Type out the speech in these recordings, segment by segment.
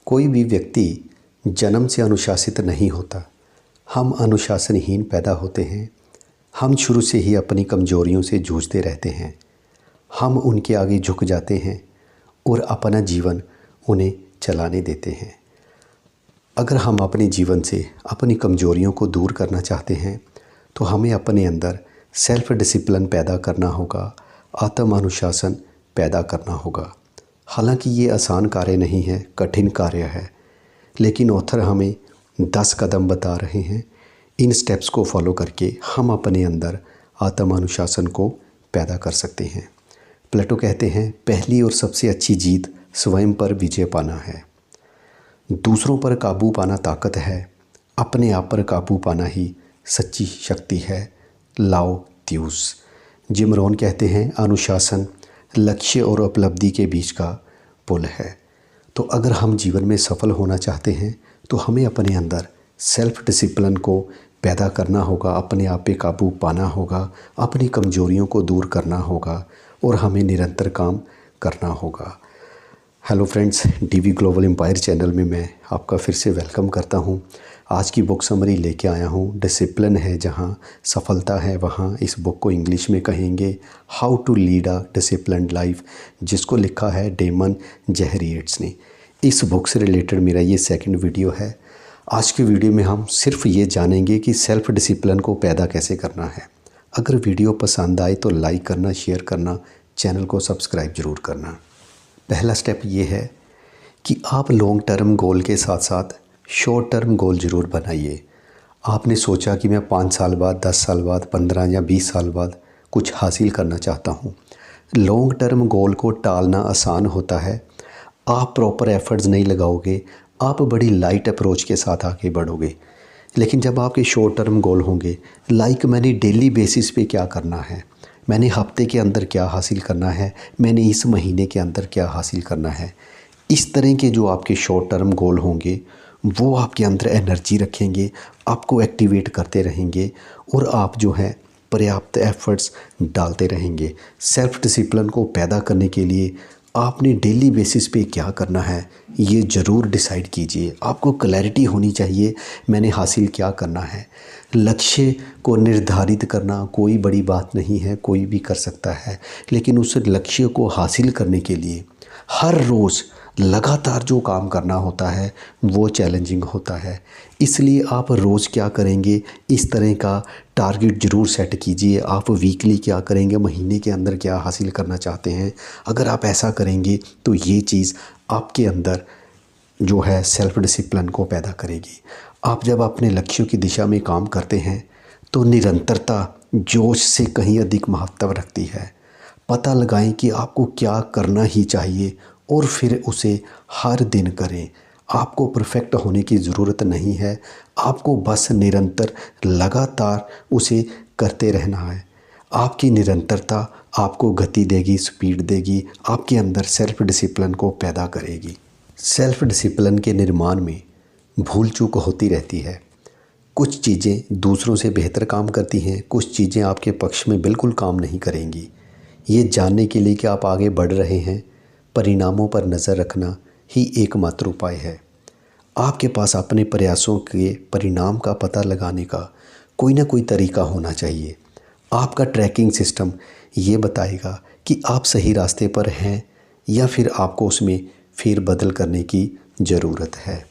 कोई भी व्यक्ति जन्म से अनुशासित नहीं होता। हम अनुशासनहीन पैदा होते हैं। हम शुरू से ही अपनी कमज़ोरियों से जूझते रहते हैं। हम उनके आगे झुक जाते हैं और अपना जीवन उन्हें चलाने देते हैं। अगर हम अपने जीवन से अपनी कमज़ोरियों को दूर करना चाहते हैं तो हमें अपने अंदर सेल्फ डिसिप्लिन पैदा करना होगा, आत्म अनुशासन पैदा करना होगा। हालांकि ये आसान कार्य नहीं है, कठिन कार्य है, लेकिन ऑथर हमें 10 कदम बता रहे हैं। इन स्टेप्स को फॉलो करके हम अपने अंदर आत्म अनुशासन को पैदा कर सकते हैं। प्लेटो कहते हैं, पहली और सबसे अच्छी जीत स्वयं पर विजय पाना है। दूसरों पर काबू पाना ताकत है, अपने आप पर काबू पाना ही सच्ची शक्ति है। लाओ त्यूस। जिम रोहन कहते हैं, अनुशासन लक्ष्य और उपलब्धि के बीच का पुल है। तो अगर हम जीवन में सफल होना चाहते हैं तो हमें अपने अंदर सेल्फ डिसिप्लिन को पैदा करना होगा, अपने आप पे काबू पाना होगा, अपनी कमज़ोरियों को दूर करना होगा और हमें निरंतर काम करना होगा। Hello friends, DV global empire channel में मैं आपका फिर से वेलकम करता हूं। आज की बुक समरी लेके आया हूं। डिसिप्लिन है जहां सफलता है वहां। इस बुक को इंग्लिश में कहेंगे how to lead a disciplined life, जिसको लिखा है डेमन जेहरिएट्स ने। इस बुक से रिलेटेड मेरा ये सेकंड वीडियो है। आज के वीडियो में हम सिर्फ ये जानेंगे कि सेल्फ डिसिप्लिन को पैदा कैसे करना है। अगर वीडियो पसंद आए तो लाइक करना, शेयर करना, चैनल को सब्सक्राइब ज़रूर करना। पहला स्टेप ये है कि आप लॉन्ग टर्म गोल के साथ साथ शॉर्ट टर्म गोल ज़रूर बनाइए। आपने सोचा कि मैं 5 साल बाद, 10 साल बाद, 15 या 20 साल बाद कुछ हासिल करना चाहता हूँ। लॉन्ग टर्म गोल को टालना आसान होता है। आप प्रॉपर एफर्ट्स नहीं लगाओगे, आप बड़ी लाइट अप्रोच के साथ आगे बढ़ोगे। लेकिन जब आपके शॉर्ट टर्म गोल होंगे, लाइक मैंने डेली बेसिस पे क्या करना है, मैंने हफ्ते के अंदर क्या हासिल करना है, मैंने इस महीने के अंदर क्या हासिल करना है, इस तरह के जो आपके शॉर्ट टर्म गोल होंगे वो आपके अंदर एनर्जी रखेंगे, आपको एक्टिवेट करते रहेंगे और आप जो है पर्याप्त एफर्ट्स डालते रहेंगे। सेल्फ डिसिप्लिन को पैदा करने के लिए आपने डेली बेसिस पे क्या करना है ये ज़रूर डिसाइड कीजिए। आपको क्लैरिटी होनी चाहिए, मैंने हासिल क्या करना है। लक्ष्य को निर्धारित करना कोई बड़ी बात नहीं है, कोई भी कर सकता है, लेकिन उस लक्ष्य को हासिल करने के लिए हर रोज़ लगातार जो काम करना होता है वो चैलेंजिंग होता है। इसलिए आप रोज़ क्या करेंगे, इस तरह का टारगेट ज़रूर सेट कीजिए। आप वीकली क्या करेंगे, महीने के अंदर क्या हासिल करना चाहते हैं। अगर आप ऐसा करेंगे तो ये चीज़ आपके अंदर जो है सेल्फ डिसिप्लिन को पैदा करेगी। आप जब अपने लक्ष्यों की दिशा में काम करते हैं तो निरंतरता जोश से कहीं अधिक महत्व रखती है। पता लगाएं कि आपको क्या करना ही चाहिए और फिर उसे हर दिन करें। आपको परफेक्ट होने की ज़रूरत नहीं है, आपको बस निरंतर लगातार उसे करते रहना है। आपकी निरंतरता आपको गति देगी, स्पीड देगी, आपके अंदर सेल्फ डिसिप्लिन को पैदा करेगी। सेल्फ डिसिप्लिन के निर्माण में भूल चूक होती रहती है। कुछ चीज़ें दूसरों से बेहतर काम करती हैं, कुछ चीज़ें आपके पक्ष में बिल्कुल काम नहीं करेंगी। ये जानने के लिए कि आप आगे बढ़ रहे हैं, परिणामों पर नज़र रखना ही एकमात्र उपाय है। आपके पास अपने प्रयासों के परिणाम का पता लगाने का कोई ना कोई तरीका होना चाहिए। आपका ट्रैकिंग सिस्टम ये बताएगा कि आप सही रास्ते पर हैं या फिर आपको उसमें फेरबदल करने की ज़रूरत है।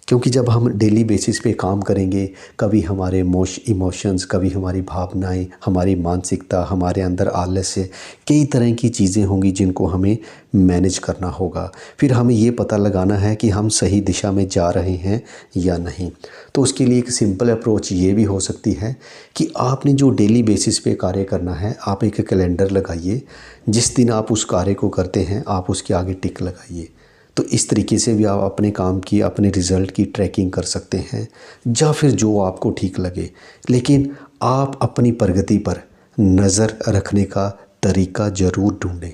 क्योंकि जब हम डेली बेसिस पे काम करेंगे, कभी हमारे इमोशंस, कभी हमारी भावनाएं, हमारी मानसिकता, हमारे अंदर आलस्य, कई तरह की चीज़ें होंगी जिनको हमें मैनेज करना होगा। फिर हमें ये पता लगाना है कि हम सही दिशा में जा रहे हैं या नहीं। तो उसके लिए एक सिंपल अप्रोच ये भी हो सकती है कि आपने जो डेली बेसिस पे कार्य करना है, आप एक कैलेंडर लगाइए। जिस दिन आप उस कार्य को करते हैं आप उसके आगे टिक लगाइए। तो इस तरीके से भी आप अपने काम की, अपने रिज़ल्ट की ट्रैकिंग कर सकते हैं, या फिर जो आपको ठीक लगे। लेकिन आप अपनी प्रगति पर नज़र रखने का तरीका ज़रूर ढूंढें।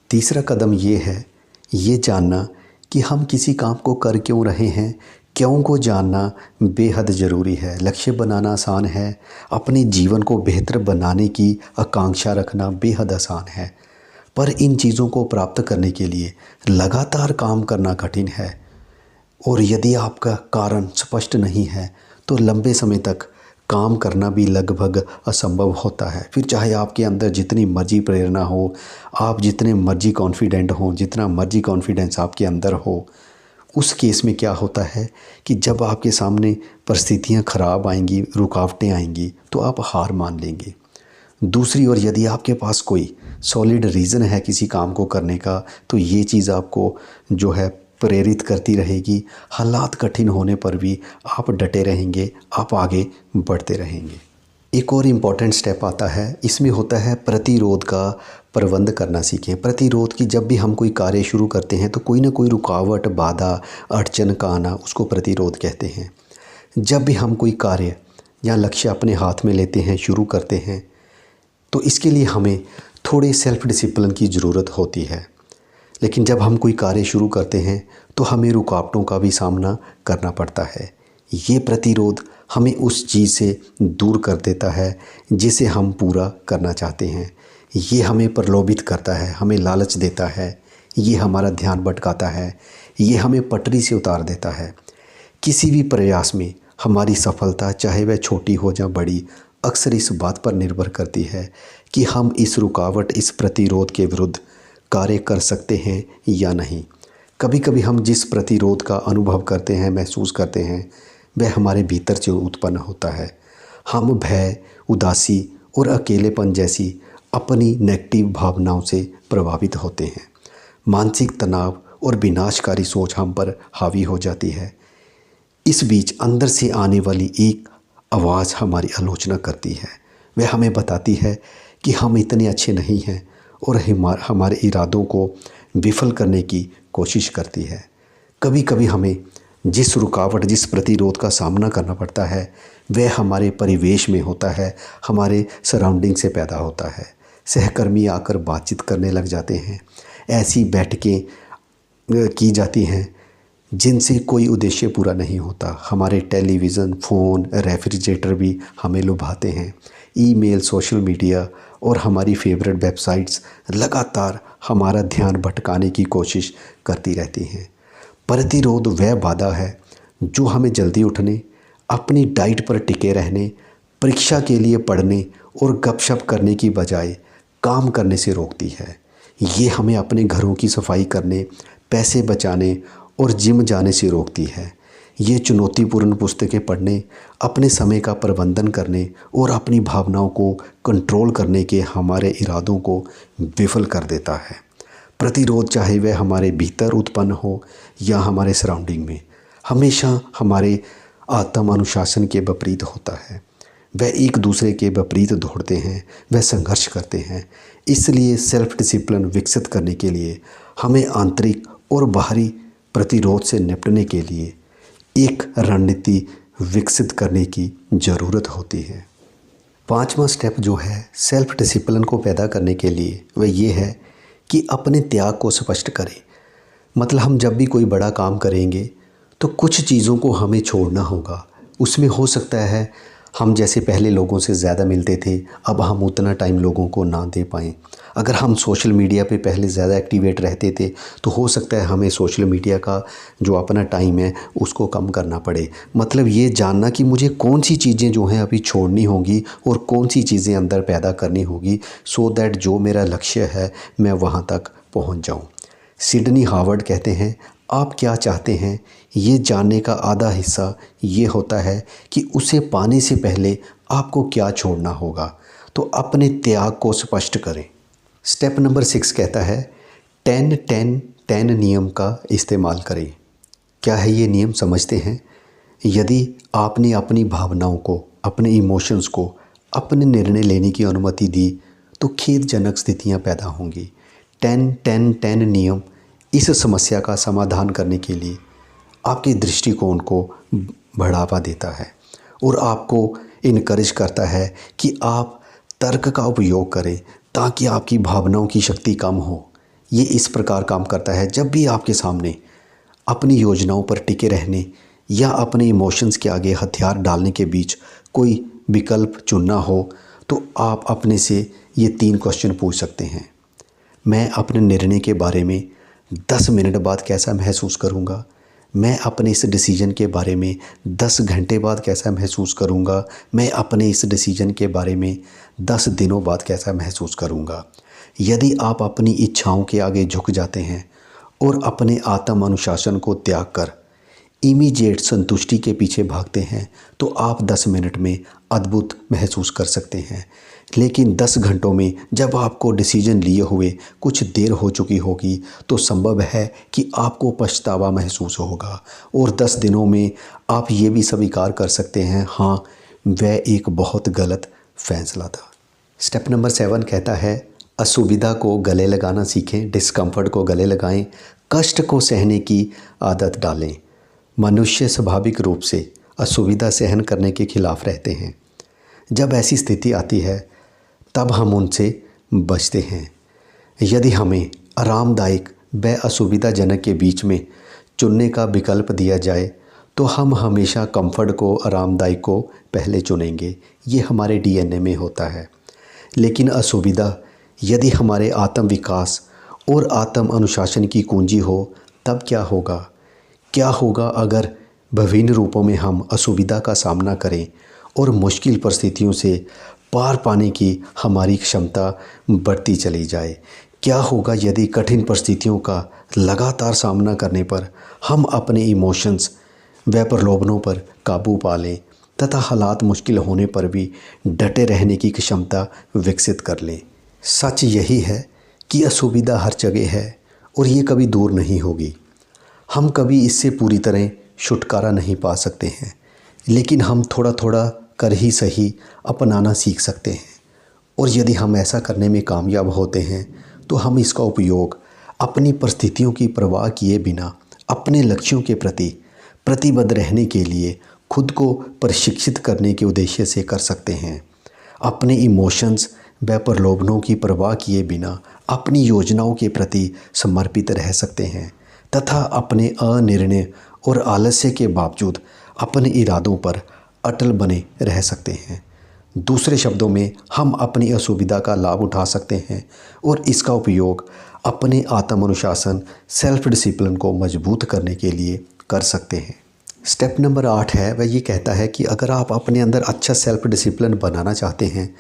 तीसरा कदम ये है, ये जानना कि हम किसी काम को कर क्यों रहे हैं। क्यों को जानना बेहद ज़रूरी है। लक्ष्य बनाना आसान है, अपने जीवन को बेहतर बनाने की आकांक्षा रखना बेहद आसान है, पर इन चीज़ों को प्राप्त करने के लिए लगातार काम करना कठिन है। और यदि आपका कारण स्पष्ट नहीं है तो लंबे समय तक काम करना भी लगभग असंभव होता है। फिर चाहे आपके अंदर जितनी मर्जी प्रेरणा हो, आप जितने मर्जी कॉन्फिडेंट हो, जितना मर्जी कॉन्फिडेंस आपके अंदर हो, उस केस में क्या होता है कि जब आपके सामने परिस्थितियां ख़राब आएंगी, रुकावटें आएंगी, तो आप हार मान लेंगे। दूसरी ओर यदि आपके पास कोई सॉलिड रीज़न है किसी काम को करने का, तो ये चीज़ आपको जो है प्रेरित करती रहेगी। हालात कठिन होने पर भी आप डटे रहेंगे, आप आगे बढ़ते रहेंगे। एक और इम्पॉर्टेंट स्टेप आता है, इसमें होता है प्रतिरोध का प्रबंध करना सीखें। प्रतिरोध की जब भी हम कोई कार्य शुरू करते हैं तो कोई ना कोई रुकावट, बाधा, अड़चन का आना, उसको प्रतिरोध कहते हैं। जब भी हम कोई कार्य या लक्ष्य अपने हाथ में लेते हैं, शुरू करते हैं, तो इसके लिए हमें थोड़े सेल्फ डिसिप्लिन की ज़रूरत होती है। लेकिन जब हम कोई कार्य शुरू करते हैं तो हमें रुकावटों का भी सामना करना पड़ता है। ये प्रतिरोध हमें उस चीज़ से दूर कर देता है जिसे हम पूरा करना चाहते हैं। ये हमें प्रलोभित करता है, हमें लालच देता है, ये हमारा ध्यान भटकाता है, ये हमें पटरी से उतार देता है। किसी भी प्रयास में हमारी सफलता, चाहे वह छोटी हो या बड़ी, अक्सर इस बात पर निर्भर करती है कि हम इस रुकावट, इस प्रतिरोध के विरुद्ध कार्य कर सकते हैं या नहीं। कभी कभी हम जिस प्रतिरोध का अनुभव करते हैं, महसूस करते हैं, वह हमारे भीतर से उत्पन्न होता है। हम भय, उदासी और अकेलेपन जैसी अपनी नेगेटिव भावनाओं से प्रभावित होते हैं। मानसिक तनाव और विनाशकारी सोच हम पर हावी हो जाती है। इस बीच अंदर से आने वाली एक आवाज़ हमारी आलोचना करती है। वह हमें बताती है कि हम इतने अच्छे नहीं हैं और हमारे इरादों को विफल करने की कोशिश करती है। कभी कभी हमें जिस रुकावट, जिस प्रतिरोध का सामना करना पड़ता है, वह हमारे परिवेश में होता है, हमारे सराउंडिंग से पैदा होता है। सहकर्मी आकर बातचीत करने लग जाते हैं, ऐसी बैठकें की जाती हैं जिनसे कोई उद्देश्य पूरा नहीं होता। हमारे टेलीविज़न, फ़ोन, रेफ्रिजरेटर भी हमें लुभाते हैं। ईमेल, सोशल मीडिया और हमारी फेवरेट वेबसाइट्स लगातार हमारा ध्यान भटकाने की कोशिश करती रहती हैं। प्रतिरोध वह बाधा है जो हमें जल्दी उठने, अपनी डाइट पर टिके रहने, परीक्षा के लिए पढ़ने और गपशप करने की बजाय काम करने से रोकती है। ये हमें अपने घरों की सफाई करने, पैसे बचाने और जिम जाने से रोकती है। ये चुनौतीपूर्ण पुस्तकें पढ़ने, अपने समय का प्रबंधन करने और अपनी भावनाओं को कंट्रोल करने के हमारे इरादों को विफल कर देता है। प्रतिरोध, चाहे वह हमारे भीतर उत्पन्न हो या हमारे सराउंडिंग में, हमेशा हमारे आत्म अनुशासन के विपरीत होता है। वह एक दूसरे के विपरीत दौड़ते हैं, वह संघर्ष करते हैं। इसलिए सेल्फ डिसिप्लिन विकसित करने के लिए हमें आंतरिक और बाहरी प्रतिरोध से निपटने के लिए एक रणनीति विकसित करने की ज़रूरत होती है। पांचवा स्टेप जो है सेल्फ डिसिप्लिन को पैदा करने के लिए, वह ये है कि अपने त्याग को स्पष्ट करें। मतलब हम जब भी कोई बड़ा काम करेंगे तो कुछ चीज़ों को हमें छोड़ना होगा। उसमें हो सकता है हम जैसे पहले लोगों से ज़्यादा मिलते थे, अब हम उतना टाइम लोगों को ना दे पाएँ। अगर हम सोशल मीडिया पे पहले ज़्यादा एक्टिवेट रहते थे तो हो सकता है हमें सोशल मीडिया का जो अपना टाइम है उसको कम करना पड़े। मतलब ये जानना कि मुझे कौन सी चीज़ें जो हैं अभी छोड़नी होंगी और कौन सी चीज़ें अंदर पैदा करनी होगी, सो दैट जो मेरा लक्ष्य है मैं वहाँ तक पहुँच जाऊँ। सिडनी हार्वर्ड कहते हैं, आप क्या चाहते हैं ये जानने का आधा हिस्सा ये होता है कि उसे पाने से पहले आपको क्या छोड़ना होगा। तो अपने त्याग को स्पष्ट करें। स्टेप नंबर 6 कहता है 10-10-10 नियम का इस्तेमाल करें। क्या है ये नियम, समझते हैं। यदि आपने अपनी भावनाओं को, अपने इमोशंस को अपने निर्णय लेने की अनुमति दी तो खेदजनक स्थितियां पैदा होंगी। 10-10-10 नियम इस समस्या का समाधान करने के लिए आपके दृष्टिकोण को बढ़ावा देता है और आपको इनकरेज करता है कि आप तर्क का उपयोग करें ताकि आपकी भावनाओं की शक्ति कम हो। ये इस प्रकार काम करता है, जब भी आपके सामने अपनी योजनाओं पर टिके रहने या अपने इमोशंस के आगे हथियार डालने के बीच कोई विकल्प चुनना हो तो आप अपने से ये 3 क्वेश्चन पूछ सकते हैं। मैं अपने निर्णय के बारे में 10 मिनट बाद कैसा महसूस करूँगा? मैं अपने इस डिसीजन के बारे में 10 घंटे बाद कैसा महसूस करूँगा, मैं अपने इस डिसीजन के बारे में 10 दिनों बाद कैसा महसूस करूँगा। यदि आप अपनी इच्छाओं के आगे झुक जाते हैं और अपने आत्म अनुशासन को त्याग कर इमीडिएट संतुष्टि के पीछे भागते हैं तो आप 10 मिनट में अद्भुत महसूस कर सकते हैं। लेकिन 10 घंटों में जब आपको डिसीजन लिए हुए कुछ देर हो चुकी होगी तो संभव है कि आपको पछतावा महसूस होगा और 10 दिनों में आप ये भी स्वीकार कर सकते हैं, हाँ वह एक बहुत गलत फैसला था। स्टेप नंबर 7 कहता है असुविधा को गले लगाना सीखें, डिस्कम्फर्ट को गले लगाएं, कष्ट को सहने की आदत डालें। मनुष्य स्वाभाविक रूप से असुविधा सहन करने के खिलाफ रहते हैं। जब ऐसी स्थिति आती है तब हम उनसे बचते हैं। यदि हमें आरामदायक व असुविधाजनक के बीच में चुनने का विकल्प दिया जाए तो हम हमेशा कंफर्ट को, आरामदायक को पहले चुनेंगे। ये हमारे डीएनए में होता है। लेकिन असुविधा यदि हमारे आत्म विकास और आत्म अनुशासन की कुंजी हो तब क्या होगा? क्या होगा अगर विभिन्न रूपों में हम असुविधा का सामना करें और मुश्किल परिस्थितियों से पार पाने की हमारी क्षमता बढ़ती चली जाए? क्या होगा यदि कठिन परिस्थितियों का लगातार सामना करने पर हम अपने इमोशंस व प्रलोभनों पर काबू पा लें तथा हालात मुश्किल होने पर भी डटे रहने की क्षमता विकसित कर लें? सच यही है कि असुविधा हर जगह है और ये कभी दूर नहीं होगी। हम कभी इससे पूरी तरह छुटकारा नहीं पा सकते हैं, लेकिन हम थोड़ा थोड़ा कर ही सही अपनाना सीख सकते हैं। और यदि हम ऐसा करने में कामयाब होते हैं तो हम इसका उपयोग अपनी परिस्थितियों की परवाह किए बिना अपने लक्ष्यों के प्रति प्रतिबद्ध रहने के लिए खुद को प्रशिक्षित करने के उद्देश्य से कर सकते हैं। अपने इमोशंस व प्रलोभनों की परवाह किए बिना अपनी योजनाओं के प्रति समर्पित रह सकते हैं तथा अपने अनिर्णय और आलस्य के बावजूद अपने इरादों पर अटल बने रह सकते हैं। दूसरे शब्दों में हम अपनी असुविधा का लाभ उठा सकते हैं और इसका उपयोग अपने आत्म अनुशासन, सेल्फ डिसिप्लिन को मजबूत करने के लिए कर सकते हैं। स्टेप नंबर 8 है, वह ये कहता है कि अगर आप अपने अंदर अच्छा सेल्फ डिसिप्लिन बनाना चाहते हैं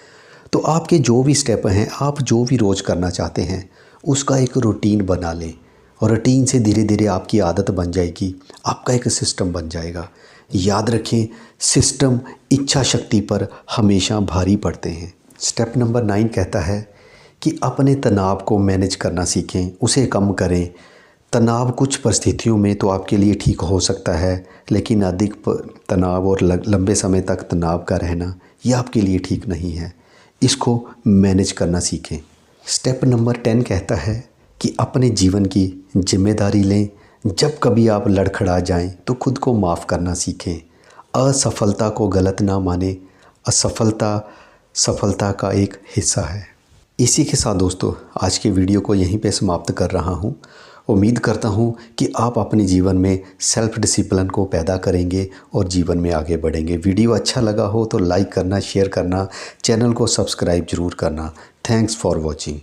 तो आपके जो भी स्टेप हैं, आप जो भी रोज़ करना चाहते हैं उसका एक रूटीन बना लें और रूटीन से धीरे धीरे आपकी आदत बन जाएगी, आपका एक सिस्टम बन जाएगा। याद रखें, सिस्टम इच्छा शक्ति पर हमेशा भारी पड़ते हैं। स्टेप नंबर 9 कहता है कि अपने तनाव को मैनेज करना सीखें, उसे कम करें। तनाव कुछ परिस्थितियों में तो आपके लिए ठीक हो सकता है, लेकिन अधिक तनाव और लंबे समय तक तनाव का रहना यह आपके लिए ठीक नहीं है। इसको मैनेज करना सीखें। स्टेप नंबर 10 कहता है कि अपने जीवन की जिम्मेदारी लें। जब कभी आप लड़खड़ा जाएं तो खुद को माफ़ करना सीखें। असफलता को गलत ना माने, असफलता सफलता का एक हिस्सा है। इसी के साथ दोस्तों आज के वीडियो को यहीं पे समाप्त कर रहा हूँ। उम्मीद करता हूँ कि आप अपने जीवन में सेल्फ डिसिप्लिन को पैदा करेंगे और जीवन में आगे बढ़ेंगे। वीडियो अच्छा लगा हो तो लाइक करना, शेयर करना, चैनल को सब्सक्राइब ज़रूर करना। Thanks for watching.